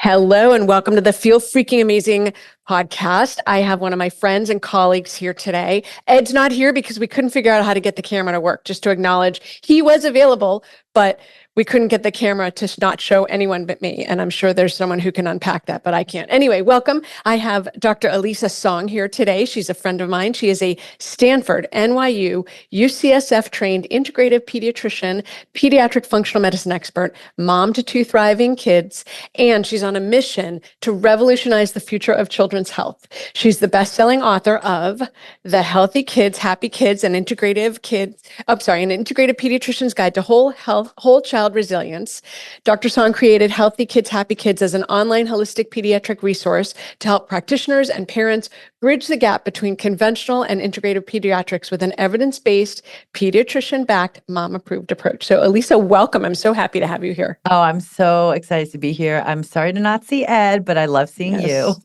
Hello and welcome to the Feel Freaking Amazing podcast. I have one of my friends and colleagues here today. Ed's not here because we couldn't figure out how to get the camera to work. Just to acknowledge, he was available, but we couldn't get the camera to not show anyone but me. And I'm sure there's someone who can unpack that, but I can't. Anyway, welcome. I have Dr. Elisa Song here today. She's a friend of mine. She is a Stanford, NYU, UCSF trained integrative pediatrician, pediatric functional medicine expert, mom to two thriving kids, and she's on a mission to revolutionize the future of children's health. She's the best-selling author of The Healthy Kids, Happy Kids, an integrative pediatrician's guide to whole child resilience. Dr. Song created Healthy Kids, Happy Kids as an online holistic pediatric resource to help practitioners and parents bridge the gap between conventional and integrative pediatrics with an evidence-based, pediatrician-backed, mom-approved approach. So Elisa, welcome. I'm so happy to have you here. Oh, I'm so excited to be here. I'm sorry to not see Ed, but I love seeing you.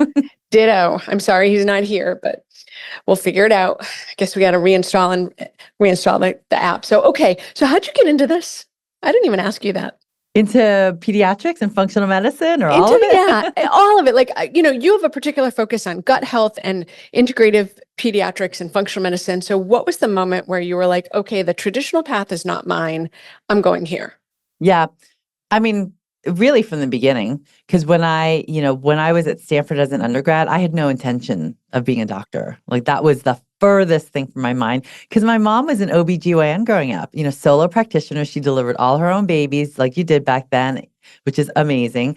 Ditto. I'm sorry he's not here, but we'll figure it out. I guess we got to reinstall the app. So how'd you get into this? I didn't even ask you that. Into pediatrics and functional medicine, or all of it? Yeah, all of it. Like, you have a particular focus on gut health and integrative pediatrics and functional medicine. So what was the moment where you were like, okay, the traditional path is not mine. I'm going here. Yeah. I mean, really from the beginning, because when I was at Stanford as an undergrad, I had no intention of being a doctor. Like, that was the furthest thing from my mind, because my mom was an OB/GYN growing up, solo practitioner. She delivered all her own babies like you did back then, which is amazing.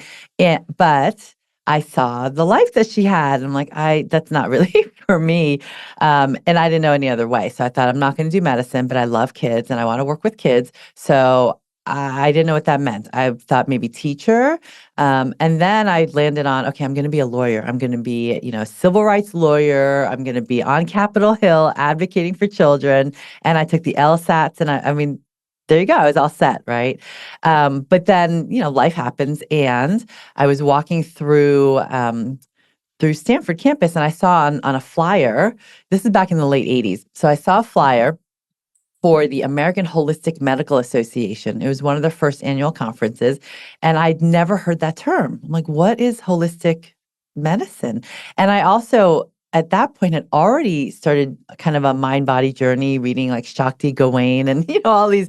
But I saw the life that she had. And I'm like, that's not really for me. And I didn't know any other way. So I thought, I'm not going to do medicine, but I love kids and I want to work with kids. So I didn't know what that meant. I thought maybe teacher. And then I landed on, okay, I'm going to be a lawyer. I'm going to be, a civil rights lawyer. I'm going to be on Capitol Hill advocating for children. And I took the LSATs, and I mean, there you go. I was all set, right? But then, life happens, and I was walking through Stanford campus, and I saw on a flyer, this is back in the late 80s. So I saw a flyer for the American Holistic Medical Association. It was one of their first annual conferences, and I'd never heard that term. I'm like, what is holistic medicine? And I also, at that point, had already started kind of a mind-body journey, reading like Shakti Gawain and all these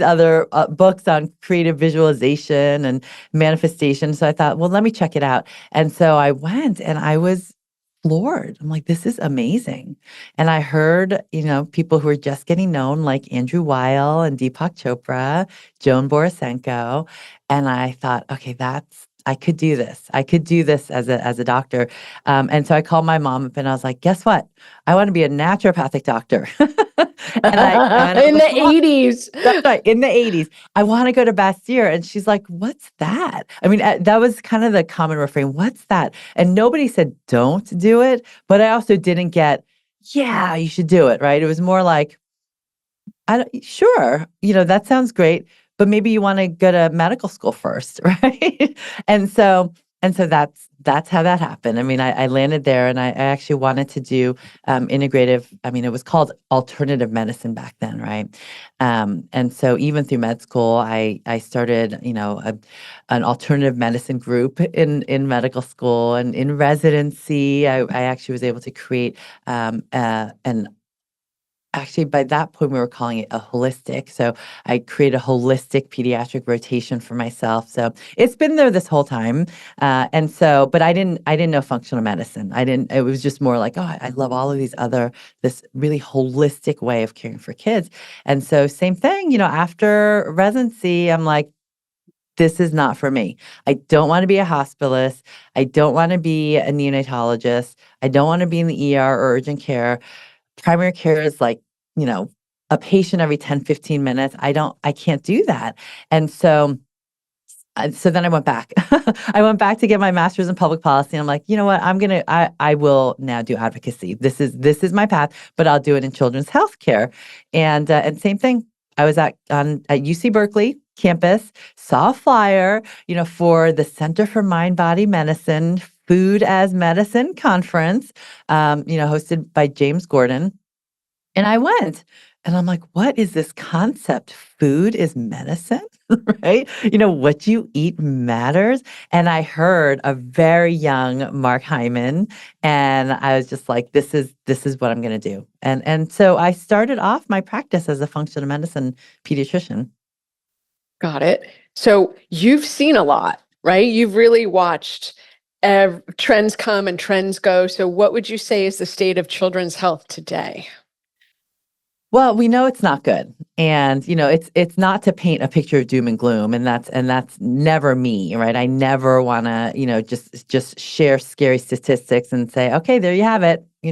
other books on creative visualization and manifestation. So I thought, well, let me check it out. And so I went, and I was floored. I'm like, this is amazing. And I heard, people who were just getting known, like Andrew Weil and Deepak Chopra, Joan Borisenko. And I thought, okay, I could do this. I could do this as a doctor. And so I called my mom up, and I was like, guess what? I want to be a naturopathic doctor. And in the 80s. That's right, in the 80s. I want to go to Bastyr. And she's like, what's that? I mean, that was kind of the common refrain. What's that? And nobody said, don't do it. But I also didn't get, yeah, you should do it, right? It was more like, sure, that sounds great, but maybe you want to go to medical school first, right? And so that's how that happened. I mean, I landed there, and I actually wanted to do integrative. I mean, it was called alternative medicine back then, right? And so even through med school, I started, an alternative medicine group in medical school, and in residency, I actually was able to create Actually, by that point, we were calling it a holistic. So I created a holistic pediatric rotation for myself. So it's been there this whole time. But I didn't know functional medicine. It was just more like, I love all of this really holistic way of caring for kids. And so same thing, after residency, I'm like, this is not for me. I don't want to be a hospitalist. I don't want to be a neonatologist. I don't want to be in the ER or urgent care. Primary care is like, a patient every 10, 15 minutes. I can't do that. And so then I went back. I went back to get my master's in public policy. And I'm like, you know what? I will now do advocacy. This is my path, but I'll do it in children's healthcare. And same thing. I was at UC Berkeley campus, saw a flyer, for the Center for Mind Body Medicine Food as Medicine Conference, hosted by James Gordon. And I went and I'm like, what is this concept? Food is medicine, right? What you eat matters. And I heard a very young Mark Hyman, and I was just like, this is what I'm going to do. And so I started off my practice as a functional medicine pediatrician. Got it. So you've seen a lot, right? You've really watched trends come and trends go. So what would you say is the state of children's health today? Well, we know it's not good. And it's not to paint a picture of doom and gloom, and that's never me, right? I never want to, just share scary statistics and say, "Okay, there you have it." We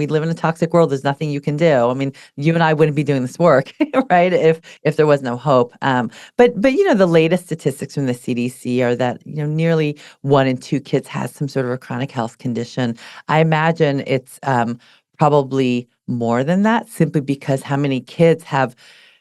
live in a toxic world. There's nothing you can do. I mean, you and I wouldn't be doing this work, right? If there was no hope. But the latest statistics from the CDC are that, nearly 1 in 2 kids has some sort of a chronic health condition. I imagine it's probably more than that, simply because how many kids have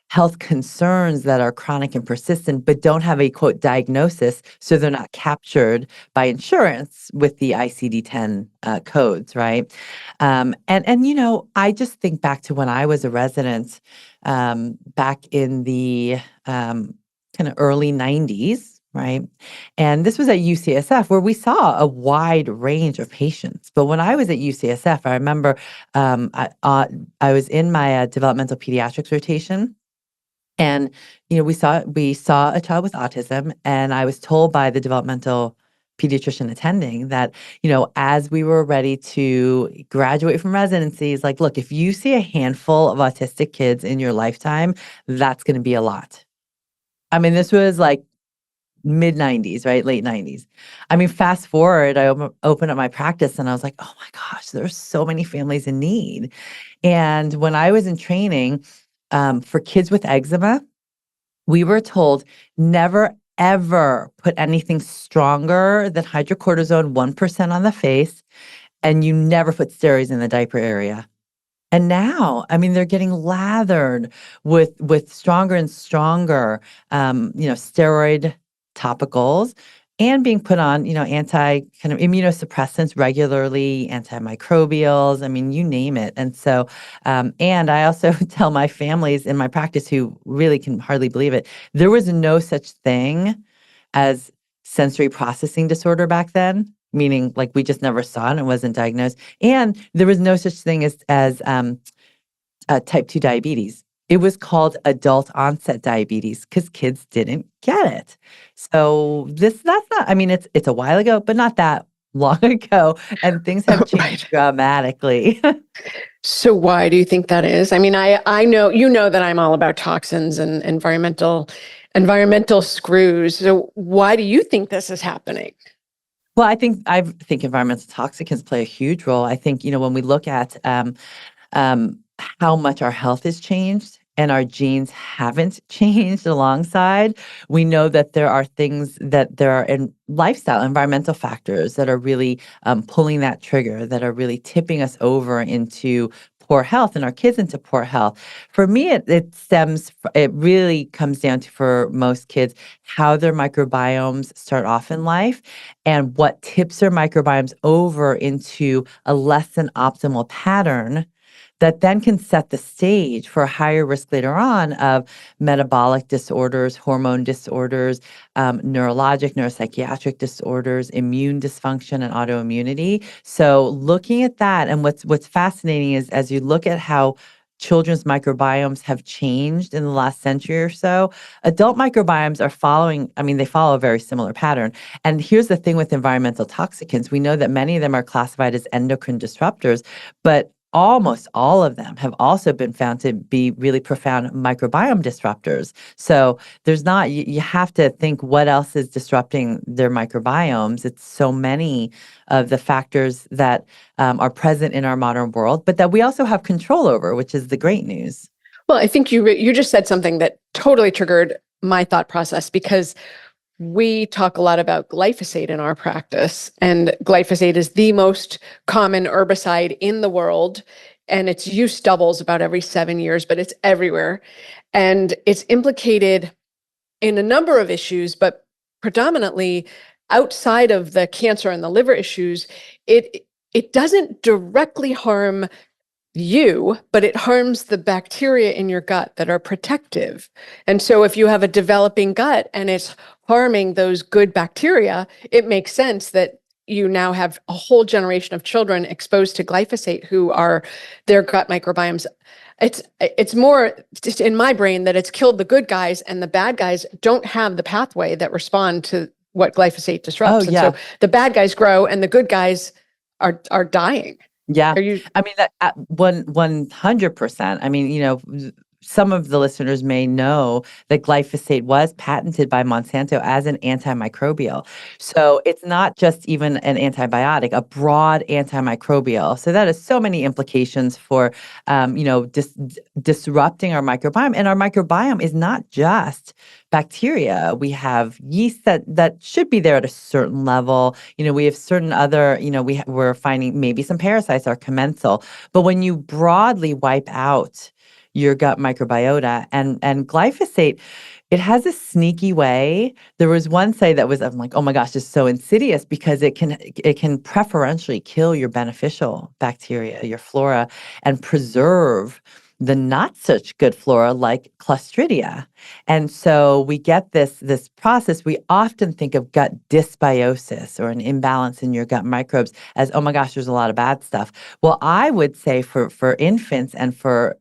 health concerns that are chronic and persistent, but don't have a quote diagnosis, so they're not captured by insurance with the ICD-10 codes, right? And I just think back to when I was a resident back in the kind of early '90s. Right. And this was at UCSF, where we saw a wide range of patients. But when I was at UCSF, I remember I was in my developmental pediatrics rotation, and we saw a child with autism, and I was told by the developmental pediatrician attending that as we were ready to graduate from residencies, like, look, if you see a handful of autistic kids in your lifetime, that's going to be a lot. I mean, this was like mid '90s, right? Late '90s. I mean, fast forward, I opened up my practice and I was like, oh my gosh, there's so many families in need. And when I was in training for kids with eczema, we were told never, ever put anything stronger than hydrocortisone 1% on the face, and you never put steroids in the diaper area. And now, I mean, they're getting lathered with stronger and stronger, steroid topicals, and being put on, anti kind of immunosuppressants regularly, antimicrobials. I mean, you name it. And so, and I also tell my families in my practice who really can hardly believe it, there was no such thing as sensory processing disorder back then, meaning like we just never saw it and it wasn't diagnosed. And there was no such thing as type 2 diabetes. It was called adult onset diabetes because kids didn't get it. So that's not, I mean, it's a while ago, but not that long ago. And things have changed Right. dramatically. So why do you think that is? I mean, I know that I'm all about toxins and environmental screws. So why do you think this is happening? Well, I think environmental toxicants play a huge role. I think, when we look at how much our health has changed and our genes haven't changed alongside, we know that there are things that there are in lifestyle, environmental factors that are really pulling that trigger, that are really tipping us over into poor health and our kids into poor health. For me, it really comes down to, for most kids, how their microbiomes start off in life and what tips their microbiomes over into a less than optimal pattern that then can set the stage for a higher risk later on of metabolic disorders, hormone disorders, neurologic, neuropsychiatric disorders, immune dysfunction, and autoimmunity. So looking at that, and what's fascinating is as you look at how children's microbiomes have changed in the last century or so, adult microbiomes are following, I mean, they follow a very similar pattern. And here's the thing with environmental toxicants. We know that many of them are classified as endocrine disruptors, but almost all of them have also been found to be really profound microbiome disruptors. So there's not, you have to think what else is disrupting their microbiomes. It's so many of the factors that are present in our modern world, but that we also have control over, which is the great news. Well, I think you just said something that totally triggered my thought process, because we talk a lot about glyphosate in our practice, and glyphosate is the most common herbicide in the world, and its use doubles about every 7 years, but it's everywhere. And it's implicated in a number of issues, but predominantly outside of the cancer and the liver issues, it doesn't directly harm you, but it harms the bacteria in your gut that are protective. And so if you have a developing gut and it's harming those good bacteria, it makes sense that you now have a whole generation of children exposed to glyphosate who are their gut microbiomes. It's more just in my brain that it's killed the good guys and the bad guys don't have the pathway that respond to what glyphosate disrupts. And so the bad guys grow and the good guys are dying. Yeah. Are you? I mean, that 100%. I mean, some of the listeners may know that glyphosate was patented by Monsanto as an antimicrobial. So it's not just even an antibiotic, a broad antimicrobial. So that has so many implications for, disrupting our microbiome. And our microbiome is not just bacteria. We have yeast that should be there at a certain level. We have certain other, we're finding maybe some parasites are commensal. But when you broadly wipe out your gut microbiota and glyphosate, it has a sneaky way. There was one say that was, I'm like, oh my gosh, it's so insidious because it can preferentially kill your beneficial bacteria, your flora, and preserve the not such good flora like Clostridia. And so we get this process. We often think of gut dysbiosis or an imbalance in your gut microbes as, oh my gosh, there's a lot of bad stuff. Well, I would say for infants and for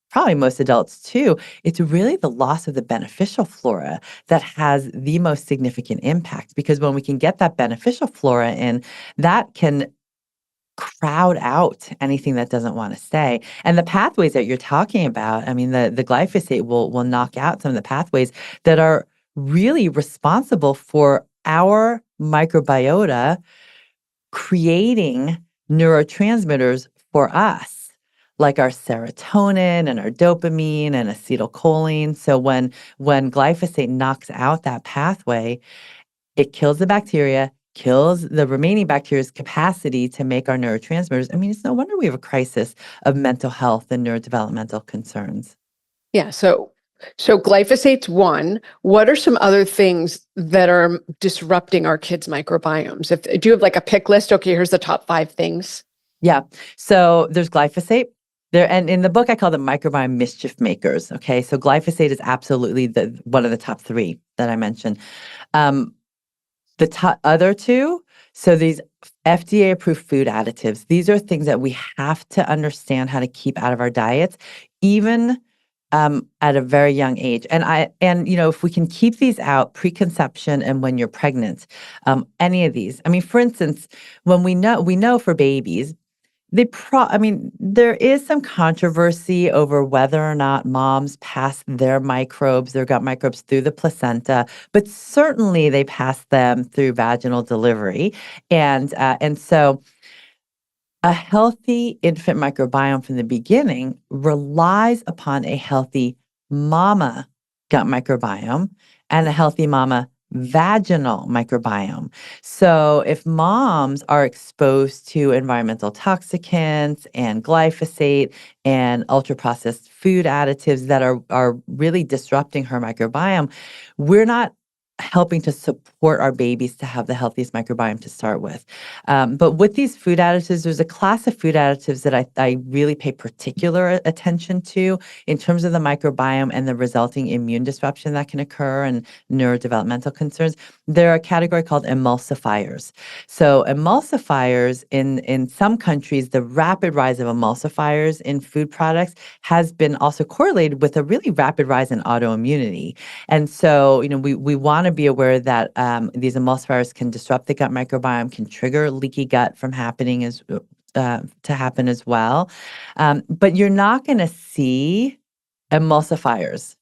probably most adults too, it's really the loss of the beneficial flora that has the most significant impact. Because when we can get that beneficial flora in, that can crowd out anything that doesn't want to stay. And the pathways that you're talking about, I mean, the glyphosate will knock out some of the pathways that are really responsible for our microbiota creating neurotransmitters for us, like our serotonin and our dopamine and acetylcholine. So when glyphosate knocks out that pathway, it kills the bacteria, kills the remaining bacteria's capacity to make our neurotransmitters. I mean, it's no wonder we have a crisis of mental health and neurodevelopmental concerns. Yeah. So glyphosate's one. What are some other things that are disrupting our kids' microbiomes? Do you have like a pick list? Okay, here's the top 5 things. Yeah. So there's glyphosate. And in the book, I call them microbiome mischief makers. Okay. So glyphosate is absolutely one of the top 3 that I mentioned. The other 2, so these FDA-approved food additives, these are things that we have to understand how to keep out of our diets, even at a very young age. And if we can keep these out preconception and when you're pregnant, any of these. I mean, for instance, when we know for babies, there is some controversy over whether or not moms pass their gut microbes through the placenta, but certainly they pass them through vaginal delivery. And so a healthy infant microbiome from the beginning relies upon a healthy mama gut microbiome and a healthy mama vaginal microbiome. So if moms are exposed to environmental toxicants and glyphosate and ultra-processed food additives that are really disrupting her microbiome, we're not helping to support our babies to have the healthiest microbiome to start with. But with these food additives, there's a class of food additives that I really pay particular attention to in terms of the microbiome and the resulting immune disruption that can occur and neurodevelopmental concerns. They're a category called emulsifiers. So emulsifiers in some countries, the rapid rise of emulsifiers in food products has been also correlated with a really rapid rise in autoimmunity. And so, we want to be aware that these emulsifiers can disrupt the gut microbiome, can trigger leaky gut from happening to happen as well. But you're not going to see emulsifiers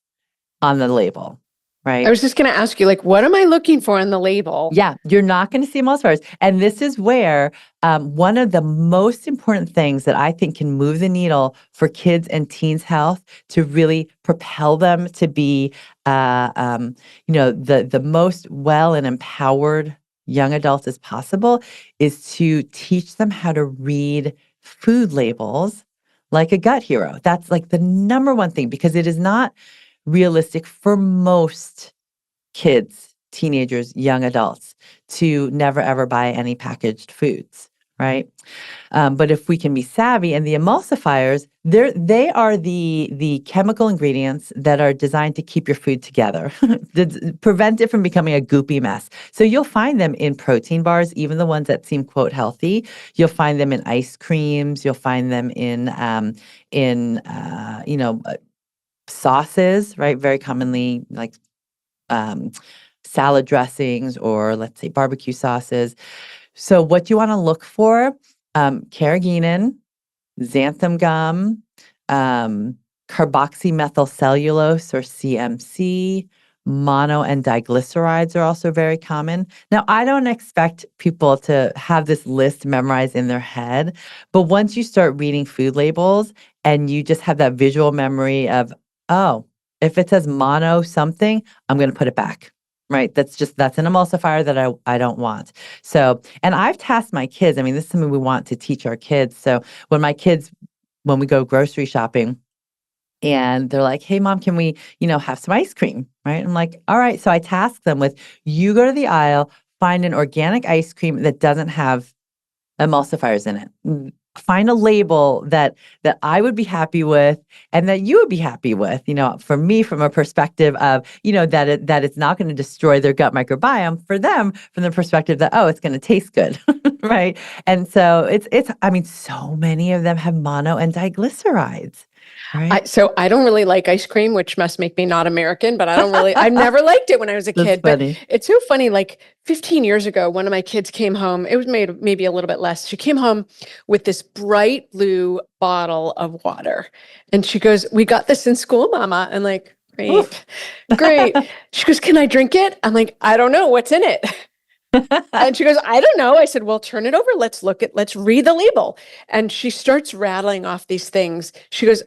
on the label, right? I was just going to ask you, like, what am I looking for in the label? Yeah, you're not going to see emulsifiers. And this is where one of the most important things that I think can move the needle for kids and teens' health to really propel them to be, the most well and empowered young adults as possible is to teach them how to read food labels like a gut hero. That's like the number one thing, because it is not realistic for most kids, teenagers, young adults to never ever buy any packaged foods, right? But if we can be savvy, and the emulsifiers, they are the chemical ingredients that are designed to keep your food together, prevent it from becoming a goopy mess. So you'll find them in protein bars, even the ones that seem quote healthy. You'll find them in ice creams. You'll find them in sauces, right? Very commonly, like salad dressings, or let's say barbecue sauces. So what you want to look for: carrageenan, xanthan gum, carboxymethylcellulose or CMC, mono and diglycerides are also very common. Now, I don't expect people to have this list memorized in their head, but once you start reading food labels and you just have that visual memory of, oh, if it says mono something, I'm going to put it back. Right. That's an emulsifier that I don't want. So, and I've tasked my kids. I mean, this is something we want to teach our kids. So when we go grocery shopping and they're like, hey, Mom, can we, have some ice cream? Right. I'm like, all right. So I task them with, you go to the aisle, find an organic ice cream that doesn't have emulsifiers in it. Find a label that I would be happy with and that you would be happy with. For me, from a perspective of, that it's not going to destroy their gut microbiome. For them, from the perspective that, oh, it's going to taste good, right? And so I mean, so many of them have mono and diglycerides. Right. So I don't really like ice cream, which must make me not American, but I've never liked it when I was a kid. Funny. But it's so funny, like 15 years ago, one of my kids came home, it was maybe a little bit less. She came home with this bright blue bottle of water. And she goes, we got this in school, Mama. I'm like, great, great. She goes, can I drink it? I'm like, I don't know. What's in it? And she goes, I don't know. I said, well, turn it over. Let's read the label. And she starts rattling off these things. She goes,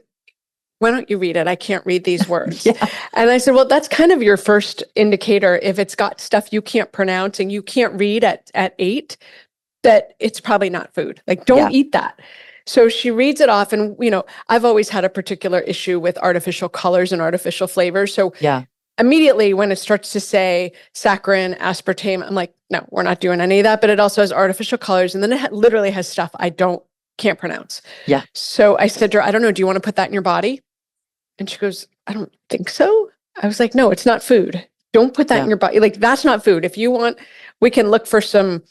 why don't you read it? I can't read these words. Yeah. And I said, well, that's kind of your first indicator. If it's got stuff you can't pronounce and you can't read at 8, that it's probably not food. Like, don't eat that. So she reads it off. And, I've always had a particular issue with artificial colors and artificial flavors. So immediately when it starts to say saccharin, aspartame, I'm like, no, we're not doing any of that. But it also has artificial colors. And then it literally has stuff I can't pronounce. Yeah. So I said to her, I don't know, do you want to put that in your body? And she goes, I don't think so. I was like, no, it's not food. Don't put that in your body. Like, that's not food. If you want, we can look for some,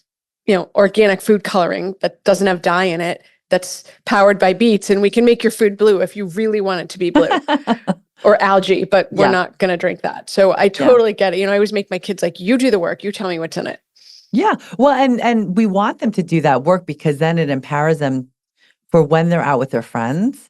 organic food coloring that doesn't have dye in it, that's powered by beets, and we can make your food blue if you really want it to be blue. Or algae, but we're not going to drink that. So I totally get it. I always make my kids like, you do the work. You tell me what's in it. Yeah. Well, and we want them to do that work because then it empowers them for when they're out with their friends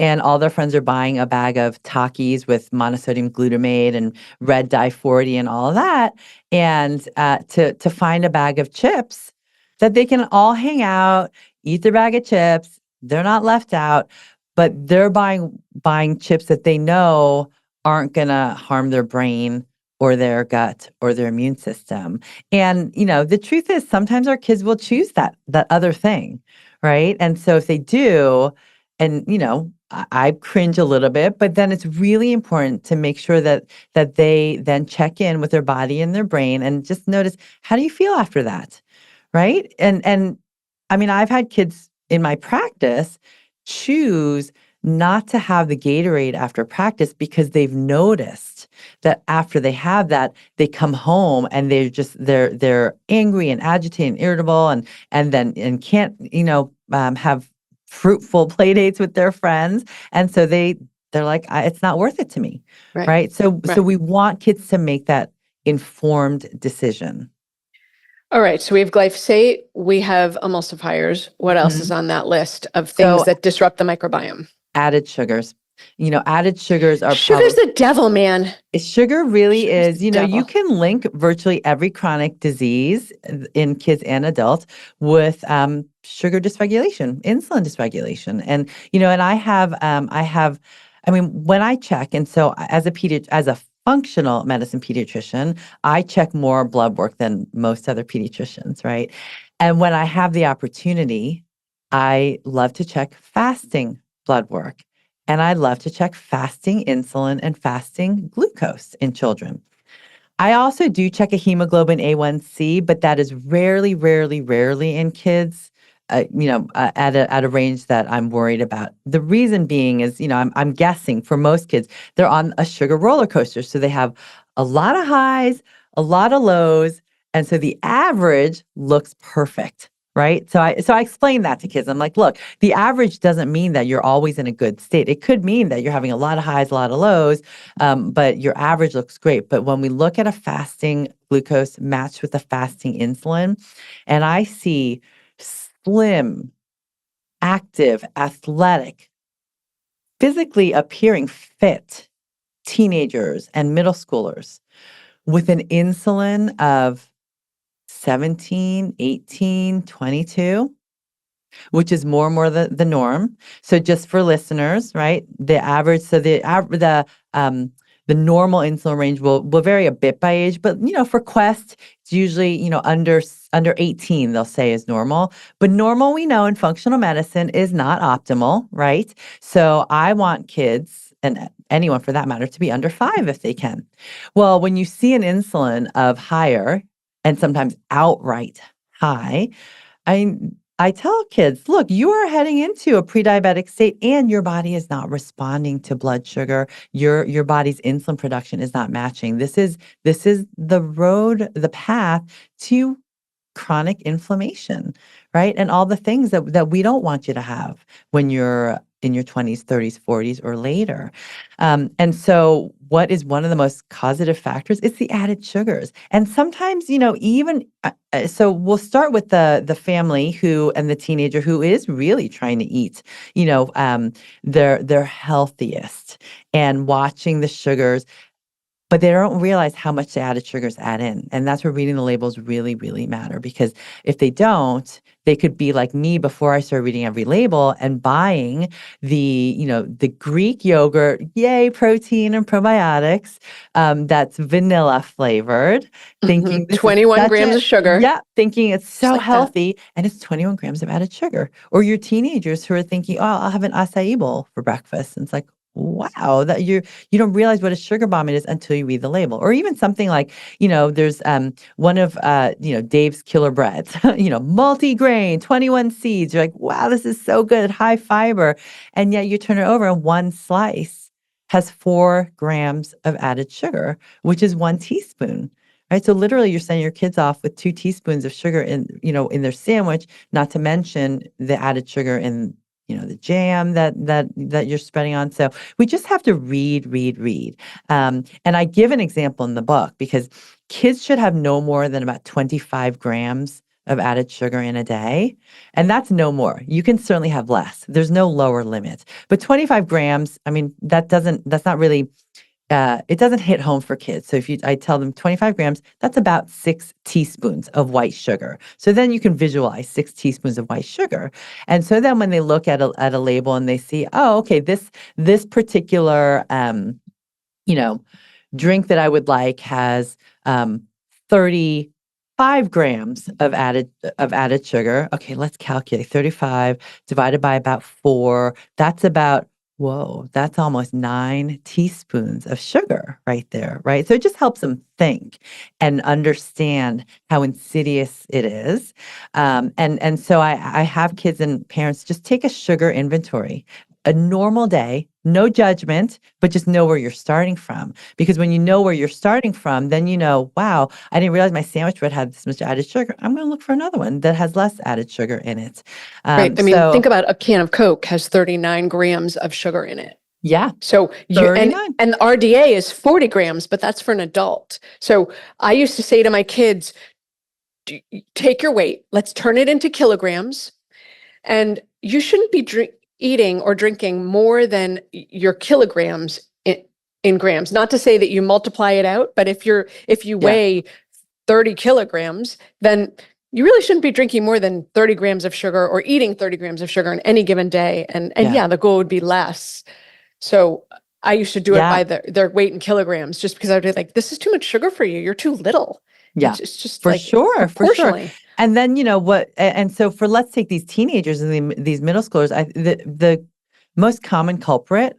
and all their friends are buying a bag of Takis with monosodium glutamate and red dye 40 and all of that. And to find a bag of chips that they can all hang out, eat their bag of chips. They're not left out, but they're buying chips that they know aren't going to harm their brain or their gut or their immune system. And, the truth is sometimes our kids will choose that other thing, right? And so if they do, and, I cringe a little bit, but then it's really important to make sure that they then check in with their body and their brain and just notice, how do you feel after that, right? And I mean, I've had kids in my practice choose not to have the Gatorade after practice because they've noticed that after they have that, they come home and they're angry and agitated and irritable and can't have fruitful play dates with their friends, and so they're like, it's not worth it to me, right? So we want kids to make that informed decision. All right. So we have glyphosate. We have emulsifiers. What else is on that list of things that disrupt the microbiome? Added sugars. Added sugars are sugar's the devil, man. Sugar really is. You can link virtually every chronic disease in kids and adults with sugar dysregulation, insulin dysregulation, and and I mean, when I check, and so as a functional medicine pediatrician, I check more blood work than most other pediatricians, right? And when I have the opportunity, I love to check fasting blood work. And I love to check fasting insulin and fasting glucose in children. I also do check a hemoglobin A1C, but that is rarely in kids. at a range that I'm worried about. The reason being is, I'm guessing for most kids, they're on a sugar roller coaster. So they have a lot of highs, a lot of lows. And so the average looks perfect, right? So I explain that to kids. I'm like, look, the average doesn't mean that you're always in a good state. It could mean that you're having a lot of highs, a lot of lows, but your average looks great. But when we look at a fasting glucose matched with a fasting insulin, and I see slim, active, athletic, physically appearing fit teenagers and middle schoolers with an insulin of 17, 18, 22, which is more and more the norm. So just for listeners, right? The average, so the normal insulin range will vary a bit by age, but for Quest, it's usually under 18 they'll say is normal. But normal, we know in functional medicine, is not optimal, right? So I want kids and anyone for that matter to be under 5 if they can. Well, when you see an insulin of higher and sometimes outright high, I tell kids, look, you are heading into a pre-diabetic state and your body is not responding to blood sugar. Your body's insulin production is not matching. This is the road, the path to chronic inflammation, right? And all the things that we don't want you to have when you're in your 20s, 30s, 40s, or later. And so what is one of the most causative factors? It's the added sugars. And sometimes, even, so we'll start with the family and the teenager who is really trying to eat, their healthiest and watching the sugars. But they don't realize how much the added sugars add in. And that's where reading the labels really, really matter. Because if they don't, they could be like me before I started reading every label and buying the Greek yogurt, yay, protein and probiotics, that's vanilla flavored, thinking this 21 grams of sugar. Yeah, thinking it's so like healthy, and it's 21 grams of added sugar. Or your teenagers who are thinking, oh, I'll have an acai bowl for breakfast. And it's like, wow, that you don't realize what a sugar bomb it is until you read the label. Or even something like, there's one of Dave's Killer Breads, multi-grain, 21 seeds. You're like, wow, this is so good, high fiber. And yet you turn it over and one slice has 4 grams of added sugar, which is 1 teaspoon. Right. So literally you're sending your kids off with 2 teaspoons of sugar in their sandwich, not to mention the added sugar in the jam that you're spreading on. So we just have to read. And I give an example in the book because kids should have no more than about 25 grams of added sugar in a day. And that's no more. You can certainly have less. There's no lower limit. But 25 grams, I mean, that's not really, it doesn't hit home for kids. So I tell them 25 grams, that's about 6 teaspoons of white sugar. So then you can visualize 6 teaspoons of white sugar. And so then when they look at a label and they see, oh, okay, this particular, drink that I would like has 35 grams of added sugar. Okay, let's calculate 35 divided by about 4. That's about, whoa, that's almost 9 teaspoons of sugar right there, right? So it just helps them think and understand how insidious it is. And so I have kids and parents just take a sugar inventory. A normal day, no judgment, but just know where you're starting from. Because when you know where you're starting from, then wow, I didn't realize my sandwich bread had this much added sugar. I'm going to look for another one that has less added sugar in it. Right. I mean, think about a can of Coke has 39 grams of sugar in it. Yeah. So and the RDA is 40 grams, but that's for an adult. So I used to say to my kids, take your weight, let's turn it into kilograms. And you shouldn't be eating or drinking more than your kilograms in grams. Not to say that you multiply it out, but if you weigh 30 kilograms, then you really shouldn't be drinking more than 30 grams of sugar or eating 30 grams of sugar in any given day. And the goal would be less. So I used to do it by their weight in kilograms, just because I would be like, this is too much sugar for you. You're too little. Yeah, it's just for like sure. And then, and so let's take these teenagers and these middle schoolers, the most common culprit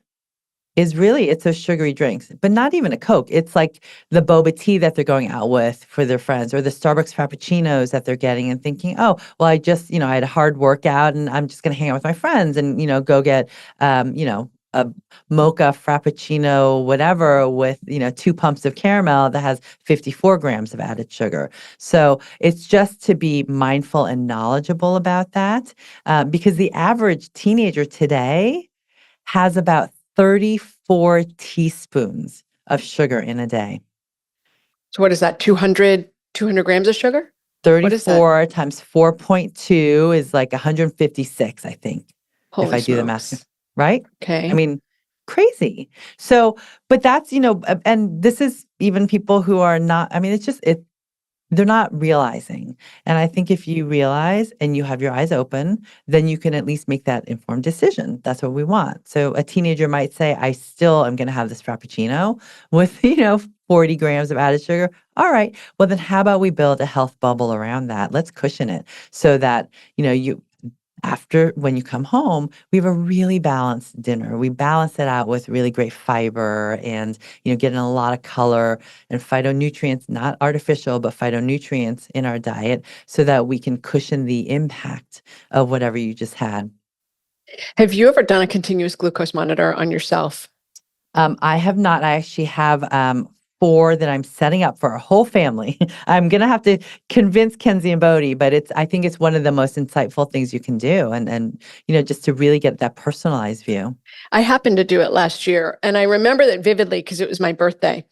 is really, it's those sugary drinks, but not even a Coke. It's like the boba tea that they're going out with for their friends, or the Starbucks Frappuccinos that they're getting and thinking, oh, well, I just, I had a hard workout and I'm just going to hang out with my friends and, go get, a mocha frappuccino, whatever, with, 2 pumps of caramel that has 54 grams of added sugar. So it's just to be mindful and knowledgeable about that, because the average teenager today has about 34 teaspoons of sugar in a day. So what is that? 200 grams of sugar? What is that? 34 times 4.2 is like 156, I think, if Holy I do the math, smokes. right? Okay. I mean, crazy. So, but that's, and this is even people who are not, I mean, they're not realizing. And I think if you realize and you have your eyes open, then you can at least make that informed decision. That's what we want. So a teenager might say, I still am going to have this Frappuccino with, 40 grams of added sugar. All right. Well, then how about we build a health bubble around that? Let's cushion it so that, after, when you come home, we have a really balanced dinner. We balance it out with really great fiber and, getting a lot of color and phytonutrients, not artificial, but phytonutrients in our diet so that we can cushion the impact of whatever you just had. Have you ever done a continuous glucose monitor on yourself? I have not. I actually have 4 that I'm setting up for our whole family. I'm going to have to convince Kenzie and Bodhi, but I think it's one of the most insightful things you can do. And just to really get that personalized view. I happened to do it last year, and I remember that vividly because it was my birthday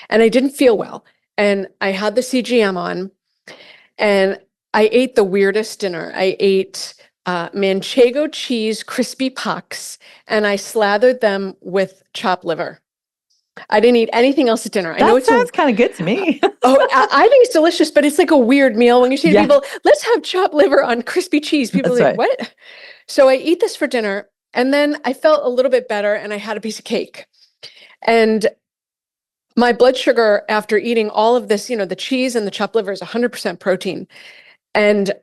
and I didn't feel well. And I had the CGM on and I ate the weirdest dinner. I ate manchego cheese crispy pucks and I slathered them with chopped liver. I didn't eat anything else at dinner. I know That it's sounds kind of good to me. I think it's delicious, but it's like a weird meal when you say to Yeah. people, let's have chopped liver on crispy cheese. People are like, That's right. what? So I eat this for dinner and then I felt a little bit better and I had a piece of cake. And my blood sugar after eating all of this, the cheese and the chopped liver is 100% protein. And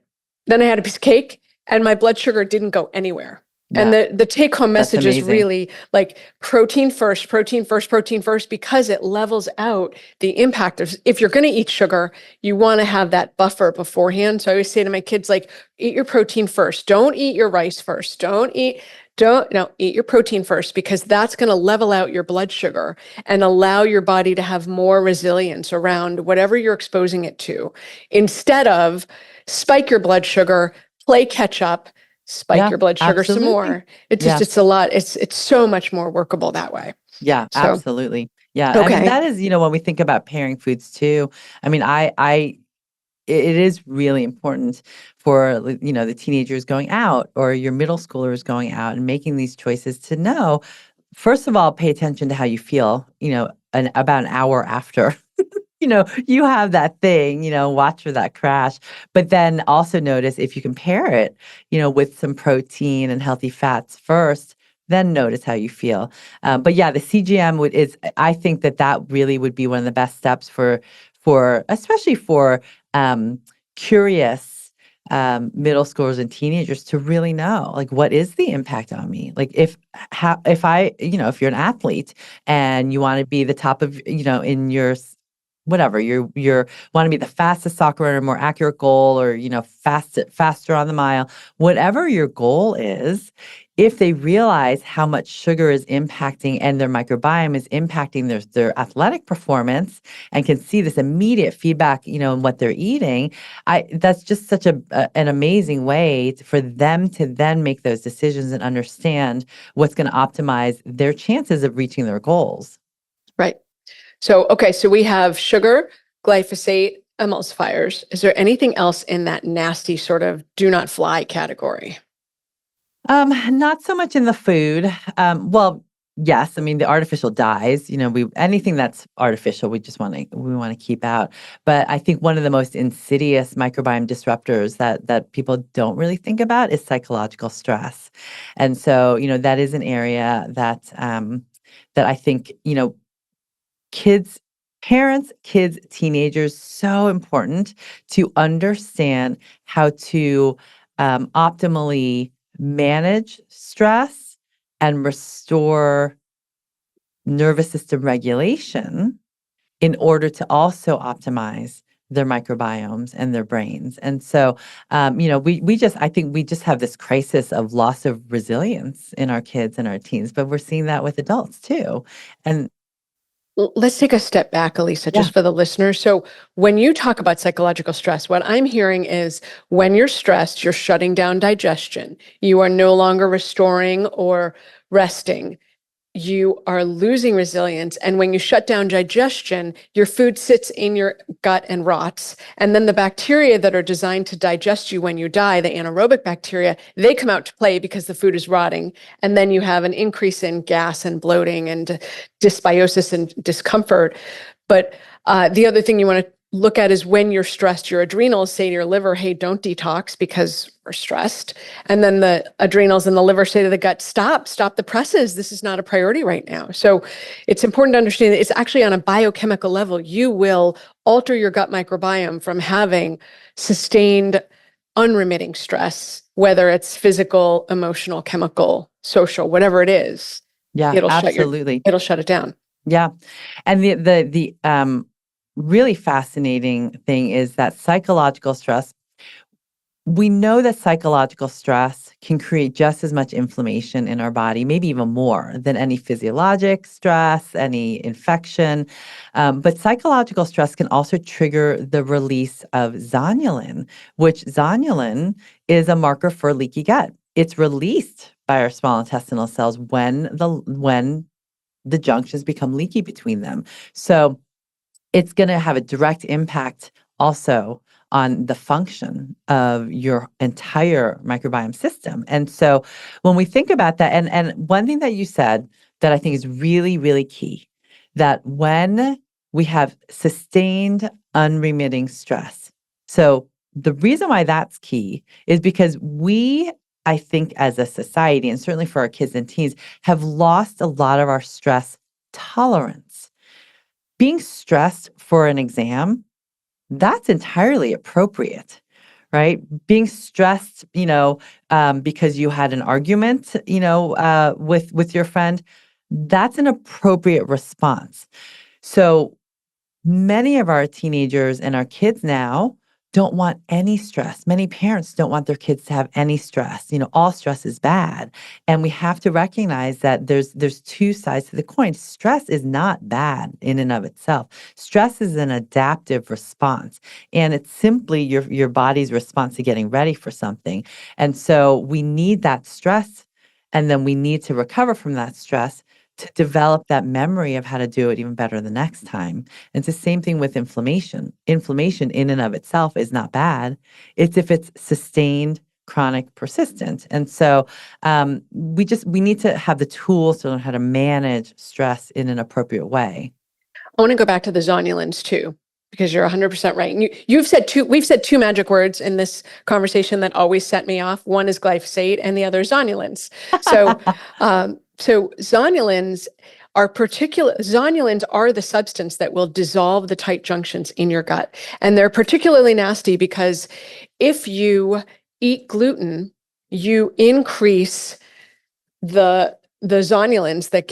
then I had a piece of cake and my blood sugar didn't go anywhere. And the take home message is really like protein first, protein first, protein first, because it levels out the impact of, if you're going to eat sugar, you want to have that buffer beforehand. So I always say to my kids, like, eat your protein first. Don't eat your rice first. Eat your protein first, because that's going to level out your blood sugar and allow your body to have more resilience around whatever you're exposing it to, instead of spike your blood sugar, play catch up, spike your blood sugar some more. It's a lot. It's so much more workable that way. Yeah, So, absolutely. Yeah. Okay. I mean, that is, when we think about pairing foods too, I mean, it is really important for, the teenagers going out or your middle schoolers going out and making these choices to know, first of all, pay attention to how you feel, about an hour after you have that thing, watch for that crash. But then also notice if you compare it, with some protein and healthy fats first, then notice how you feel. But yeah, the CGM I think that really would be one of the best steps especially for curious middle schoolers and teenagers to really know, like, what is the impact on me? Like if if you're an athlete and you want to be the top of, in your whatever you're want to be the fastest soccer runner, more accurate goal, or faster on the mile, whatever your goal is, if they realize how much sugar is impacting and their microbiome is impacting their athletic performance and can see this immediate feedback, in what they're eating, that's just such an amazing way for them to then make those decisions and understand what's going to optimize their chances of reaching their goals. Right. So, okay, so we have sugar, glyphosate, emulsifiers. Is there anything else in that nasty sort of do not fly category? Not so much in the food. Well, yes, I mean the artificial dyes, anything that's artificial, we want to keep out. But I think one of the most insidious microbiome disruptors that people don't really think about is psychological stress. And so, that is an area that I think, parents, kids, teenagers, so important to understand how to optimally manage stress and restore nervous system regulation in order to also optimize their microbiomes and their brains. And so, I think we just have this crisis of loss of resilience in our kids and our teens, but we're seeing that with adults too. And Let's take a step back, Elisa, yeah, just for the listeners. So, when you talk about psychological stress, what I'm hearing is when you're stressed, you're shutting down digestion. You are no longer restoring or resting. You are losing resilience. And when you shut down digestion, your food sits in your gut and rots. And then the bacteria that are designed to digest you when you die, the anaerobic bacteria, they come out to play because the food is rotting. And then you have an increase in gas and bloating and dysbiosis and discomfort. But the other thing you want to look at is when you're stressed, your adrenals say to your liver, hey, don't detox because we're stressed. And then the adrenals and the liver say to the gut, stop the presses. This is not a priority right now. So it's important to understand that it's actually on a biochemical level. You will alter your gut microbiome from having sustained, unremitting stress, whether it's physical, emotional, chemical, social, whatever it is. yeah, absolutely. It'll shut it down. Yeah. And the really fascinating thing is that psychological stress, we know that psychological stress can create just as much inflammation in our body, maybe even more than any physiologic stress, any infection. But psychological stress can also trigger the release of zonulin, which zonulin is a marker for leaky gut. It's released by our small intestinal cells when the junctions become leaky between them. So it's going to have a direct impact also on the function of your entire microbiome system. And so when we think about that, and one thing that you said that I think is really, really key, that when we have sustained unremitting stress, so the reason why that's key is because I think as a society, and certainly for our kids and teens, have lost a lot of our stress tolerance. Being stressed for an exam, that's entirely appropriate, right? Being stressed, because you had an argument, with your friend, that's an appropriate response. So many of our teenagers and our kids now don't want any stress. Many parents don't want their kids to have any stress. All stress is bad. And we have to recognize that there's two sides to the coin. Stress is not bad in and of itself. Stress is an adaptive response. And it's simply your body's response to getting ready for something. And so we need that stress, and then we need to recover from that stress to develop that memory of how to do it even better the next time. It's the same thing with inflammation. Inflammation in and of itself is not bad. It's if it's sustained, chronic, persistent. And so we need to have the tools to learn how to manage stress in an appropriate way. I want to go back to the zonulins too, because you're 100% right. And we've said two magic words in this conversation that always set me off. One is glyphosate and the other is zonulins. So, so zonulins are the substance that will dissolve the tight junctions in your gut. And they're particularly nasty because if you eat gluten, you increase the zonulins that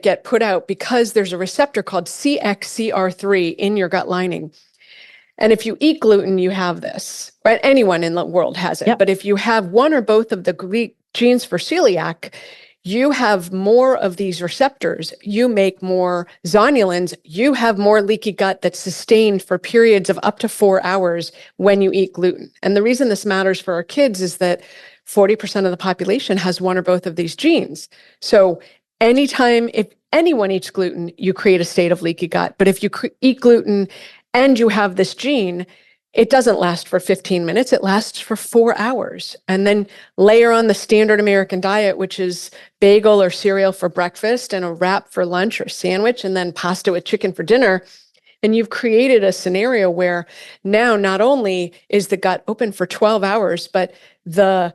get put out because there's a receptor called CXCR3 in your gut lining. And if you eat gluten, you have this, right? Anyone in the world has it. Yep. But if you have one or both of the genes for celiac, you have more of these receptors. You make more zonulins. You have more leaky gut that's sustained for periods of up to 4 hours when you eat gluten. And the reason this matters for our kids is that 40% of the population has one or both of these genes. So if anyone eats gluten, you create a state of leaky gut. But if you eat gluten and you have this gene, it doesn't last for 15 minutes. It lasts for 4 hours. And then layer on the standard American diet, which is bagel or cereal for breakfast and a wrap for lunch or sandwich, and then pasta with chicken for dinner. And you've created a scenario where now not only is the gut open for 12 hours, but the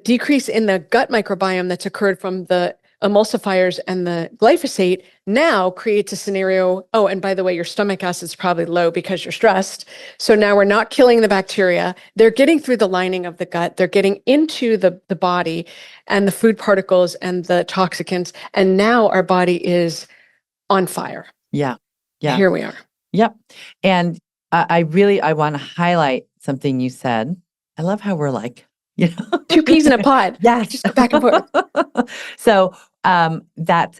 decrease in the gut microbiome that's occurred from the emulsifiers and the glyphosate now creates a scenario. Oh, and by the way, your stomach acid is probably low because you're stressed. So now we're not killing the bacteria. They're getting through the lining of the gut. They're getting into the body and the food particles and the toxicants. And now our body is on fire. Yeah. Yeah. Here we are. Yep. And I want to highlight something you said. I love how we're like, two peas in a pod. Yes. Just go back and forth. So that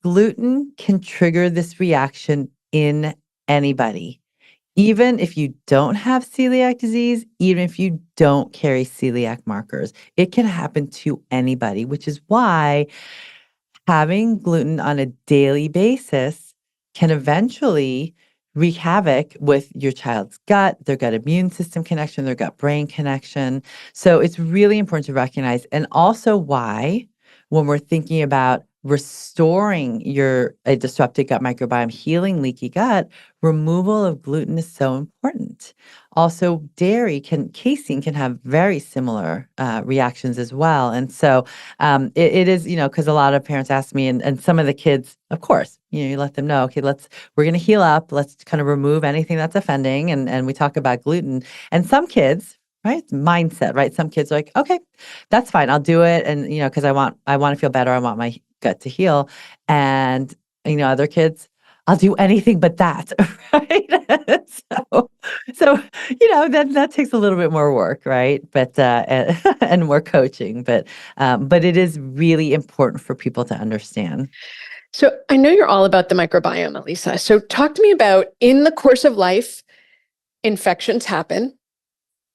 gluten can trigger this reaction in anybody. Even if you don't have celiac disease, even if you don't carry celiac markers, it can happen to anybody, which is why having gluten on a daily basis can eventually wreak havoc with your child's gut, their gut immune system connection, their gut brain connection. So it's really important to recognize, and also why when we're thinking about restoring a disrupted gut microbiome, healing leaky gut, removal of gluten is so important. Also, casein can have very similar reactions as well. And so it is, because a lot of parents ask me, and some of the kids, of course, you let them know, okay, we're going to heal up. Let's kind of remove anything that's offending. And we talk about gluten. And some kids, right? Mindset, right? Some kids are like, okay, that's fine. I'll do it. And, because I want to feel better. I want my gut to heal. And, other kids, I'll do anything but that, right? so that takes a little bit more work, right? But and more coaching, but it is really important for people to understand. So I know you're all about the microbiome, Elisa. So talk to me about, in the course of life, infections happen.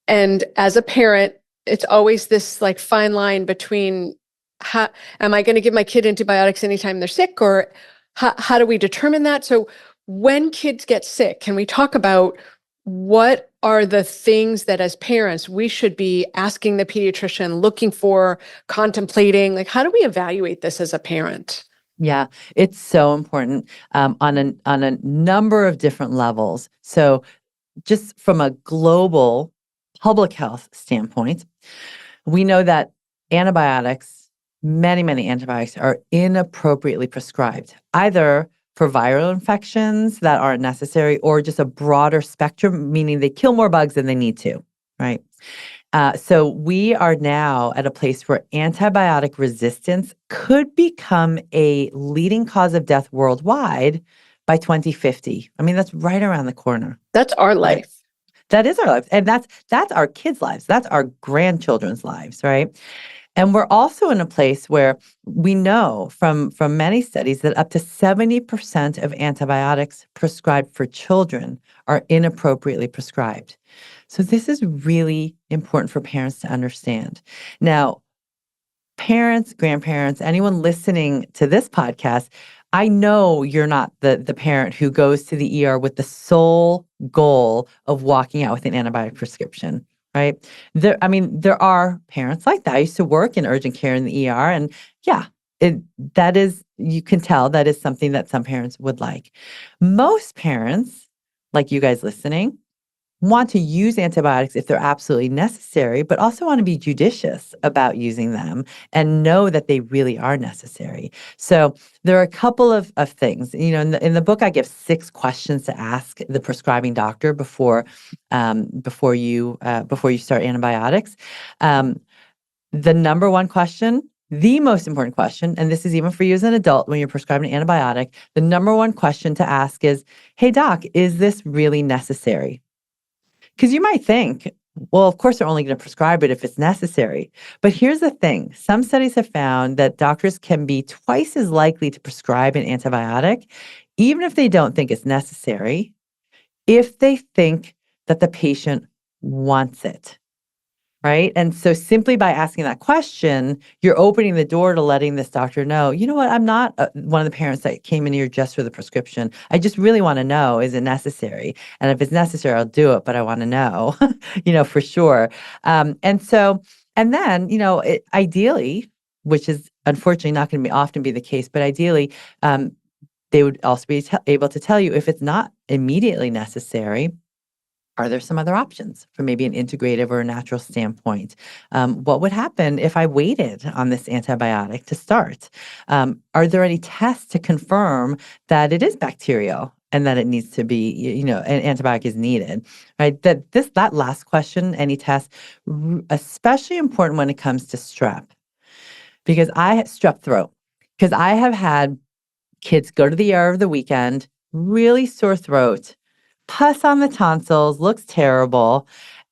And as a parent, it's always this like fine line between am I going to give my kid antibiotics anytime they're sick, or how do we determine that? So when kids get sick, can we talk about what are the things that as parents we should be asking the pediatrician, looking for, contemplating? Like, how do we evaluate this as a parent? Yeah, it's so important on a number of different levels. So just from a global public health standpoint, we know that many antibiotics are inappropriately prescribed, either for viral infections that aren't necessary or just a broader spectrum, meaning they kill more bugs than they need to, right? So we are now at a place where antibiotic resistance could become a leading cause of death worldwide by 2050. I mean, that's right around the corner. That's our life. Right? That is our life. And that's our kids' lives. That's our grandchildren's lives, right? And we're also in a place where we know from many studies that up to 70% of antibiotics prescribed for children are inappropriately prescribed. So this is really important for parents to understand. Now, parents, grandparents, anyone listening to this podcast, I know you're not the parent who goes to the ER with the sole goal of walking out with an antibiotic prescription, right? There are parents like that. I used to work in urgent care in the ER, and yeah, you can tell that is something that some parents would like. Most parents, like you guys listening, want to use antibiotics if they're absolutely necessary, but also want to be judicious about using them and know that they really are necessary. So there are a couple of things. In the book, I give 6 questions to ask the prescribing doctor before you start antibiotics. The number one question, the most important question, and this is even for you as an adult when you're prescribing an antibiotic, the number one question to ask is, hey, doc, is this really necessary? Because you might think, well, of course, they're only going to prescribe it if it's necessary. But here's the thing. Some studies have found that doctors can be twice as likely to prescribe an antibiotic, even if they don't think it's necessary, if they think that the patient wants it. Right. And so simply by asking that question, you're opening the door to letting this doctor know, you know what, I'm not one of the parents that came in here just for the prescription. I just really want to know, is it necessary? And if it's necessary, I'll do it, but I want to know, for sure. And then, ideally, which is unfortunately not going to often be the case, but ideally, they would also be able to tell you if it's not immediately necessary, Are there some other options from maybe an integrative or a natural standpoint? What would happen if I waited on this antibiotic to start? Are there any tests to confirm that it is bacterial and that it needs to be, an antibiotic is needed, right? That last question, any test, especially important when it comes to strep throat, because I have had kids go to the ER over the weekend, really sore throat, pus on the tonsils, looks terrible.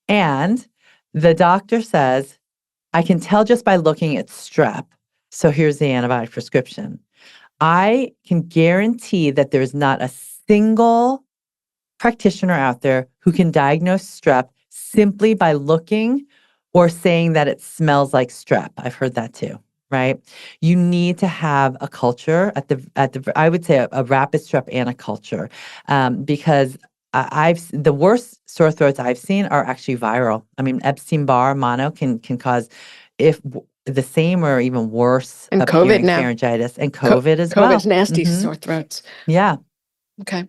And the doctor says, I can tell just by looking at strep. So here's the antibiotic prescription. I can guarantee that there's not a single practitioner out there who can diagnose strep simply by looking or saying that it smells like strep. I've heard that too, right? You need to have a culture at the I would say a rapid strep and a culture, because the worst sore throats I've seen are actually viral. I mean, Epstein-Barr mono can cause if the same or even worse And COVID appearing now. pharyngitis and COVID as well. COVID's nasty sore throats. Yeah. Okay.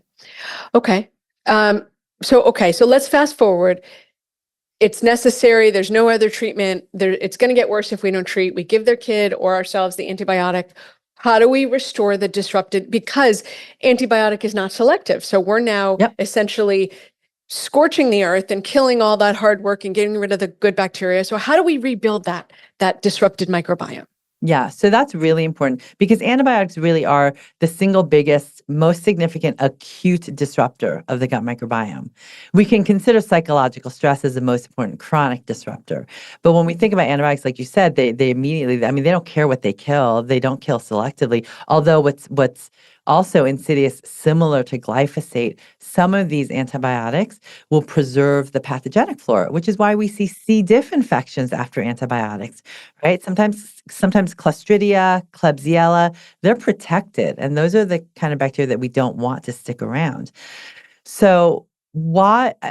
Okay. So let's fast forward. It's necessary. There's no other treatment. It's going to get worse if we don't treat. We give their kid or ourselves the antibiotic. How do we restore the disrupted? Because antibiotic is not selective. So we're now essentially scorching the earth and killing all that hard work and getting rid of the good bacteria. So how do we rebuild that disrupted microbiome? Yeah, so that's really important because antibiotics really are the single biggest, most significant acute disruptor of the gut microbiome. We can consider psychological stress as the most important chronic disruptor. But when we think about antibiotics, like you said, they immediately, I mean, they don't care what they kill. They don't kill selectively. Although what's also insidious, similar to glyphosate, some of these antibiotics will preserve the pathogenic flora, which is why we see C. diff infections after antibiotics, right? Sometimes Clostridia, Klebsiella, they're protected. And those are the kind of bacteria that we don't want to stick around. So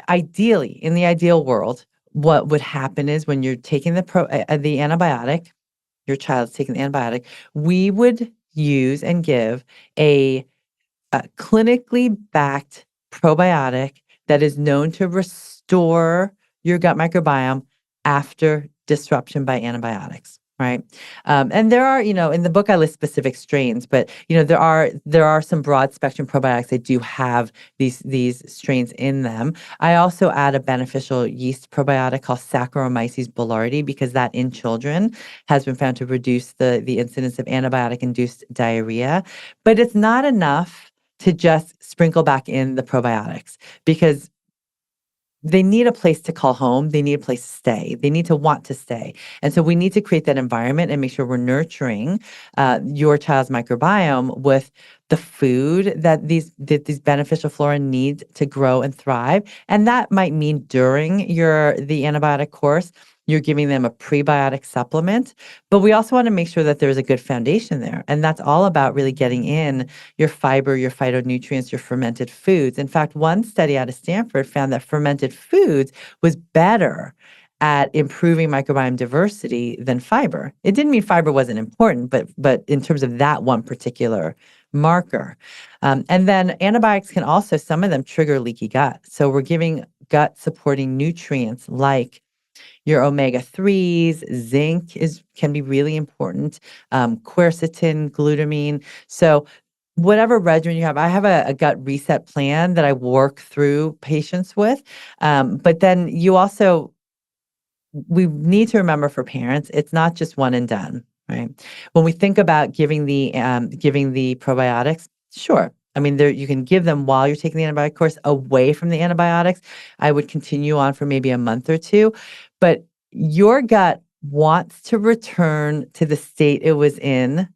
ideally, in the ideal world, what would happen is when you're taking the antibiotic, your child's taking the antibiotic, we would use and give a clinically backed probiotic that is known to restore your gut microbiome after disruption by antibiotics, right? And there are, in the book I list specific strains, but there are some broad spectrum probiotics that do have these strains in them. I also add a beneficial yeast probiotic called Saccharomyces boulardii because that in children has been found to reduce the incidence of antibiotic-induced diarrhea. But it's not enough to just sprinkle back in the probiotics because they need a place to call home. They need a place to stay. They need to want to stay. And so we need to create that environment and make sure we're nurturing your child's microbiome with the food that these beneficial flora need to grow and thrive. And that might mean during the antibiotic course, you're giving them a prebiotic supplement, but we also want to make sure that there's a good foundation there. And that's all about really getting in your fiber, your phytonutrients, your fermented foods. In fact, one study out of Stanford found that fermented foods was better at improving microbiome diversity than fiber. It didn't mean fiber wasn't important, but in terms of that one particular marker. And then antibiotics can also, some of them trigger leaky gut. So we're giving gut supporting nutrients like your omega-3s, zinc can be really important, quercetin, glutamine. So whatever regimen you have, I have a gut reset plan that I work through patients with. But then we need to remember for parents, it's not just one and done, right? When we think about giving the probiotics, sure. I mean, you can give them while you're taking the antibiotic course away from the antibiotics. I would continue on for maybe a month or two, but your gut wants to return to the state it was in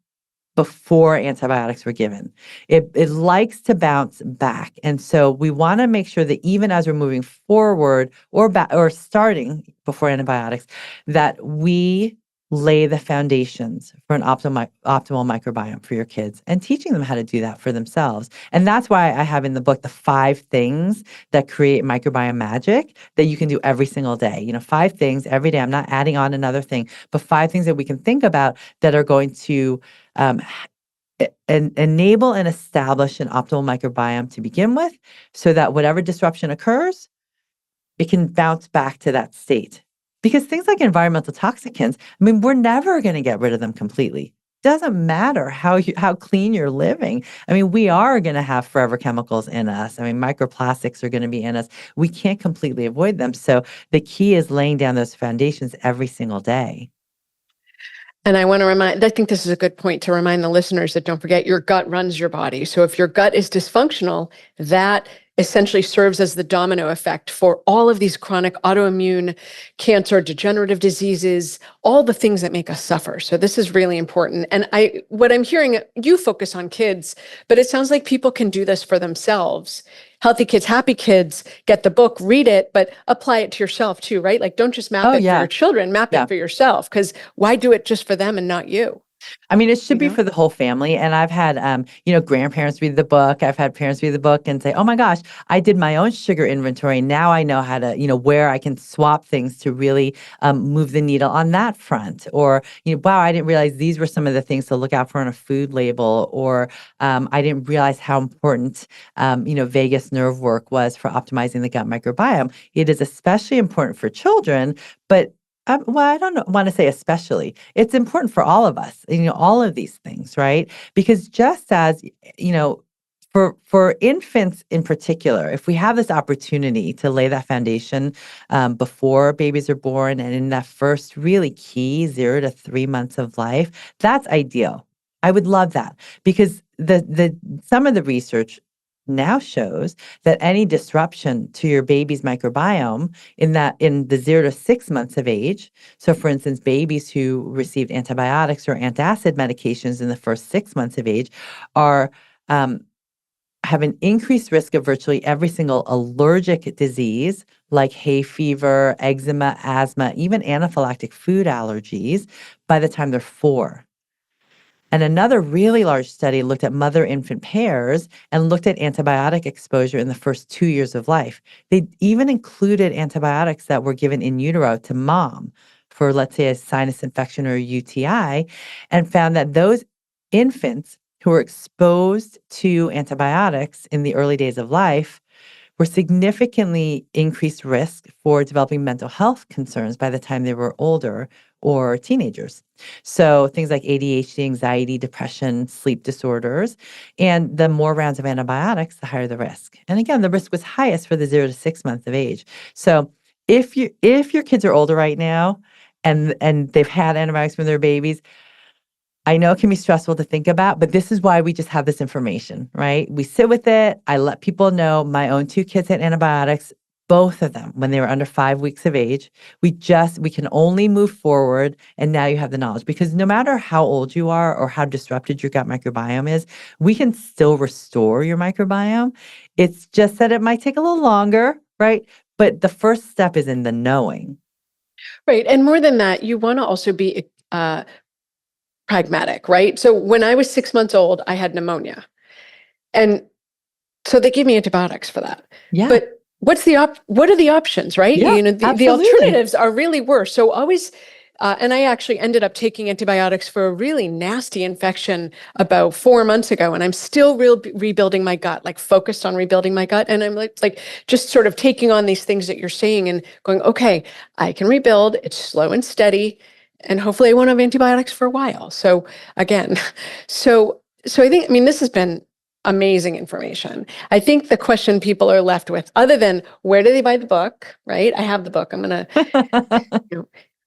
before antibiotics were given. It likes to bounce back. And so we want to make sure that even as we're moving forward or starting before antibiotics, that we lay the foundations for an optimal microbiome for your kids and teaching them how to do that for themselves. And that's why I have in the book the 5 things that create microbiome magic that you can do every single day. 5 things every day. I'm not adding on another thing, but 5 things that we can think about that are going to enable and establish an optimal microbiome to begin with so that whatever disruption occurs, it can bounce back to that state. Because things like environmental toxicants, I mean, we're never going to get rid of them completely. Doesn't matter how clean you're living. I mean, we are going to have forever chemicals in us. I mean, microplastics are going to be in us. We can't completely avoid them. So the key is laying down those foundations every single day. And I think this is a good point to remind the listeners that don't forget your gut runs your body. So if your gut is dysfunctional, that essentially serves as the domino effect for all of these chronic autoimmune cancer, degenerative diseases, all the things that make us suffer. So this is really important. And what I'm hearing, you focus on kids, but it sounds like people can do this for themselves. Healthy Kids, Happy Kids, get the book, read it, but apply it to yourself too, right? Like, don't just map it for your children, map it for yourself, because why do it just for them and not you? I mean, it should be for the whole family. And I've had, grandparents read the book. I've had parents read the book and say, oh my gosh, I did my own sugar inventory. Now I know how to, where I can swap things to really move the needle on that front. Or, wow, I didn't realize these were some of the things to look out for on a food label. Or I didn't realize how important, vagus nerve work was for optimizing the gut microbiome. It is especially important for children, but I don't want to say especially. It's important for all of us, all of these things, right? Because just as, for infants in particular, if we have this opportunity to lay that foundation before babies are born and in that first really key 0 to 3 months of life, that's ideal. I would love that because some of the research now shows that any disruption to your baby's microbiome in the 0 to 6 months of age, so for instance, babies who received antibiotics or antacid medications in the first 6 months of age are have an increased risk of virtually every single allergic disease like hay fever, eczema, asthma, even anaphylactic food allergies by the time they're 4. And another really large study looked at mother-infant pairs and looked at antibiotic exposure in the first 2 years of life. They even included antibiotics that were given in utero to mom for, let's say, a sinus infection or a UTI, and found that those infants who were exposed to antibiotics in the early days of life were significantly increased risk for developing mental health concerns by the time they were older or teenagers. So things like ADHD, anxiety, depression, sleep disorders, and the more rounds of antibiotics, the higher the risk. And again, the risk was highest for the 0 to 6 months of age. So if your kids are older right now and they've had antibiotics when they're babies, I know it can be stressful to think about, but this is why we just have this information, right? We sit with it. I let people know my own 2 kids had antibiotics, both of them when they were under 5 weeks of age. We can only move forward. And now you have the knowledge because no matter how old you are or how disrupted your gut microbiome is, we can still restore your microbiome. It's just that it might take a little longer, right? But the first step is in the knowing. Right. And more than that, you want to also be pragmatic, right? So when I was 6 months old, I had pneumonia. And so they gave me antibiotics for that. Yeah. But what are the options, right? Yeah, the alternatives are really worse. So always, and I actually ended up taking antibiotics for a really nasty infection about 4 months ago. And I'm still rebuilding my gut, like focused on rebuilding my gut. And I'm like just sort of taking on these things that you're saying and going, okay, I can rebuild. It's slow and steady. And hopefully I won't have antibiotics for a while. So again, so I think, this has been amazing information. I think the question people are left with, other than where do they buy the book, right? I have the book. I'm going to,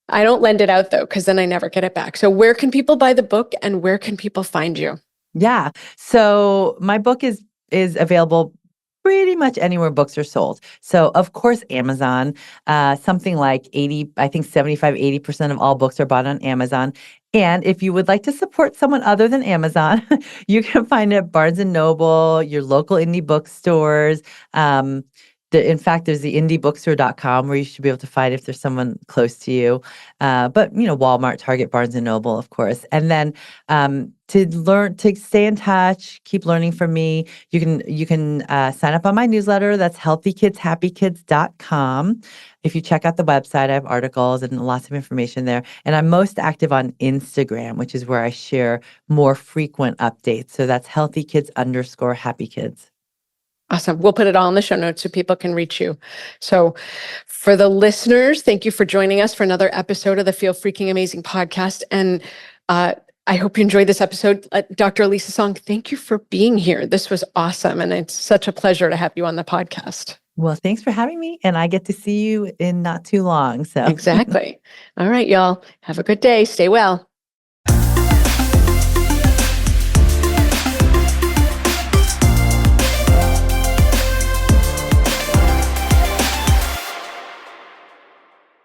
I don't lend it out though, because then I never get it back. So where can people buy the book and where can people find you? Yeah. So my book is available pretty much anywhere books are sold. So of course, Amazon, something like 75-80% of all books are bought on Amazon. And if you would like to support someone other than Amazon, you can find it at Barnes & Noble, your local indie bookstores. In fact, there's the indiebookstore.com where you should be able to find if there's someone close to you. But, Walmart, Target, Barnes & Noble, of course. And then to stay in touch, keep learning from me, you can sign up on my newsletter. That's healthykidshappykids.com. If you check out the website, I have articles and lots of information there. And I'm most active on Instagram, which is where I share more frequent updates. So that's healthykids_happykids. Awesome. We'll put it all in the show notes so people can reach you. So for the listeners, thank you for joining us for another episode of the Feel Freaking Amazing podcast. And I hope you enjoyed this episode. Dr. Elisa Song, thank you for being here. This was awesome. And it's such a pleasure to have you on the podcast. Well, thanks for having me. And I get to see you in not too long. So Exactly. All right, y'all. Have a good day. Stay well.